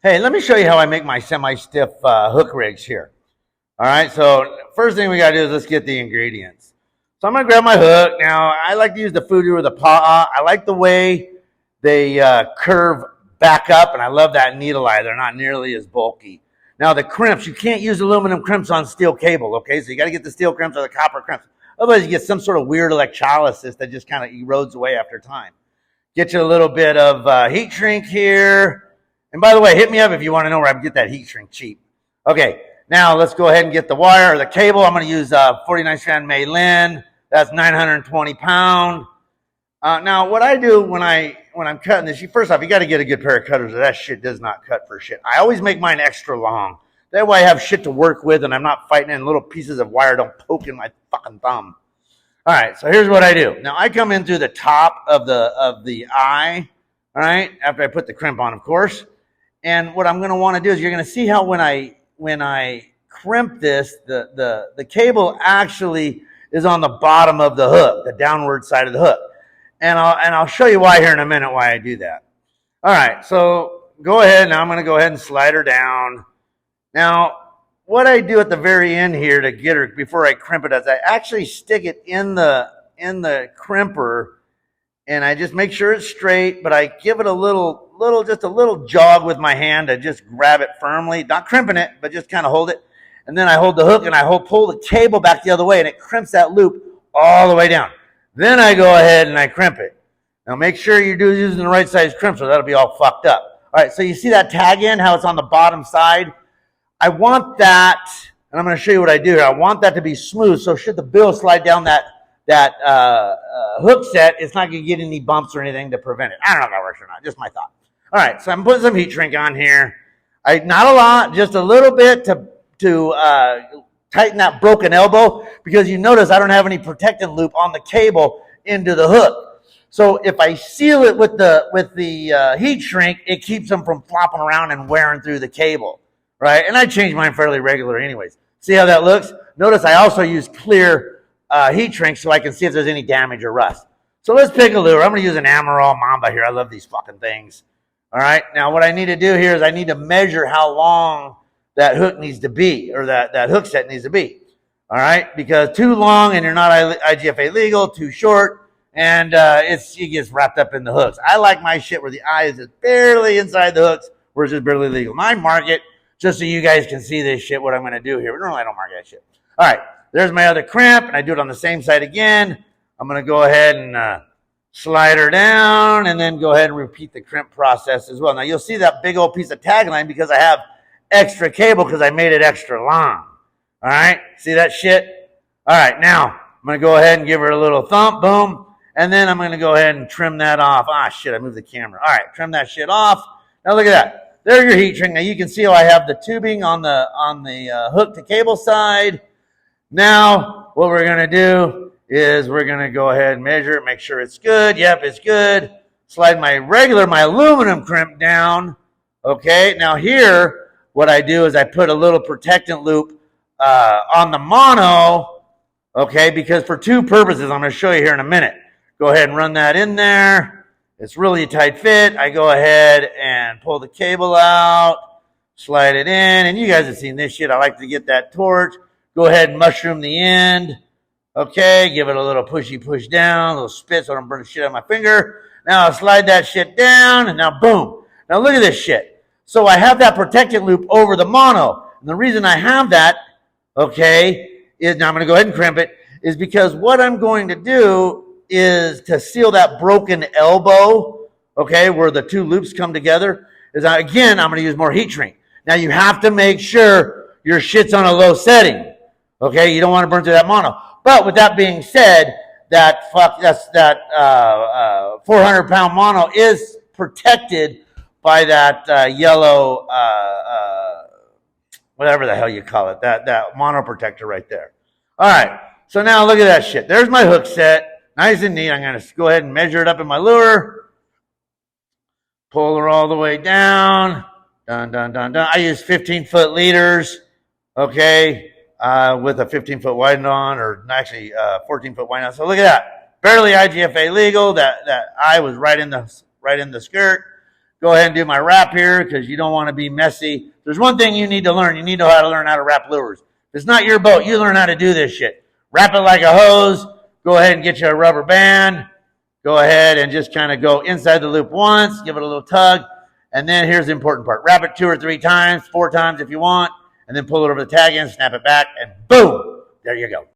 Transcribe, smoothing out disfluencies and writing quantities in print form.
Hey, let me show you how I make my semi-stiff hook rigs here. All right, so first thing we got to do is let's get the ingredients. So I'm going to grab my hook. Now, I like to use the Fuji or the pa'a. I like the way they curve back up, and I love that needle eye. They're not nearly as bulky. Now, the crimps, you can't use aluminum crimps on steel cable, okay? So you got to get the steel crimps or the copper crimps. Otherwise, you get some sort of weird electrolysis that just kind of erodes away after time. Get you a little bit of heat shrink here. And by the way, hit me up if you want to know where I can get that heat shrink cheap. Okay, now let's go ahead and get the wire or the cable. I'm going to use 49 strand Marlin. That's 920 pound. Now, what I do when I'm cutting this, first off, you got to get a good pair of cutters, or that shit does not cut for shit. I always make mine extra long. That way I have shit to work with, and I'm not fighting in little pieces of wire don't poke in my fucking thumb. All right, so here's what I do. Now, I come in through the top of the eye, all right, after I put the crimp on, of course. And what I'm going to want to do is you're going to see how when I crimp this, the cable actually is on the bottom of the hook, the downward side of the hook. And I'll show you why here in a minute why I do that. All right, so go ahead. Now I'm going to go ahead and slide her down. Now, what I do at the very end here to get her before I crimp it is I actually stick it in the crimper, and I just make sure it's straight, but I give it just a little jog with my hand to just grab it firmly, not crimping it, but just kind of hold it. And then I hold the hook and I pull the cable back the other way, and it crimps that loop all the way down. Then I go ahead and I crimp it. Now make sure you're using the right size crimp, so that'll be all fucked up. All right, so you see that tag in, how it's on the bottom side? I want that, and I'm going to show you what I do here. I want that to be smooth, so should the bill slide down that hook set, it's not going to get any bumps or anything to prevent it. I don't know if that works or not, just my thought. All right, so I'm putting some heat shrink on here. Not a lot, just a little bit to tighten that broken elbow, because you notice I don't have any protectant loop on the cable into the hook. So if I seal it with the heat shrink, it keeps them from flopping around and wearing through the cable, right? And I change mine fairly regular anyways. See how that looks? Notice I also use clear heat shrink so I can see if there's any damage or rust. So let's pick a lure. I'm going to use an Amaral Mamba here. I love these fucking things. All right, now what I need to do here is I need to measure how long that hook needs to be, or that hook set needs to be. All right, because too long and you're not IGFA legal, too short, and it gets wrapped up in the hooks. I like my shit where the eye is just barely inside the hooks, where it's just barely legal. And I mark it just so you guys can see this shit, what I'm going to do here. But normally I don't mark that shit. All right, there's my other crimp, and I do it on the same side again. I'm going to go ahead and slide her down, and then go ahead and repeat the crimp process as well. Now, you'll see that big old piece of tag line because I have extra cable because I made it extra long. All right, see that shit? All right, now I'm going to go ahead and give her a little thump, boom, and then I'm going to go ahead and trim that off. Ah, shit, I moved the camera. All right, trim that shit off. Now, look at that. There's your heat shrink. Now, you can see how I have the tubing on the hook to cable side. Now, what we're going to do is we're going to go ahead and measure it, make sure it's good. Yep, it's good. Slide my aluminum crimp down. Okay, now here, what I do is I put a little protectant loop on the mono, okay, because for two purposes, I'm going to show you here in a minute. Go ahead and run that in there. It's really a tight fit. I go ahead and pull the cable out, slide it in, and you guys have seen this shit. I like to get that torch. Go ahead and mushroom the end. Okay, give it a little pushy push down, a little spit so I don't burn the shit out of my finger. Now I'll slide that shit down, and now boom. Now look at this shit. So I have that protectant loop over the mono. And the reason I have that, okay, is now I'm going to go ahead and crimp it, is because what I'm going to do is to seal that broken elbow, okay, where the two loops come together, is again, I'm going to use more heat shrink. Now you have to make sure your shit's on a low setting, okay? You don't want to burn through that mono. But with that being said, that 400-pound mono is protected by that yellow, whatever the hell you call it, that mono protector right there. All right, so now look at that shit. There's my hook set, nice and neat. I'm going to go ahead and measure it up in my lure. Pull her all the way down. Dun, dun, dun, dun. I use 15-foot leaders, okay, with a 15-foot widen on, or actually 14-foot widen on. So look at that. Barely IGFA legal. That eye was right in the skirt. go ahead and do my wrap here because you don't want to be messy. There's one thing you need to learn. You need to know how to learn how to wrap lures. If it's not your boat, you learn how to do this shit. Wrap it like a hose. Go ahead and get you a rubber band. Go ahead and just kind of go inside the loop once. Give it a little tug. And then here's the important part. Wrap it 2 or 3 times, 4 times if you want. And then pull it over the tag end, snap it back, and boom. There you go.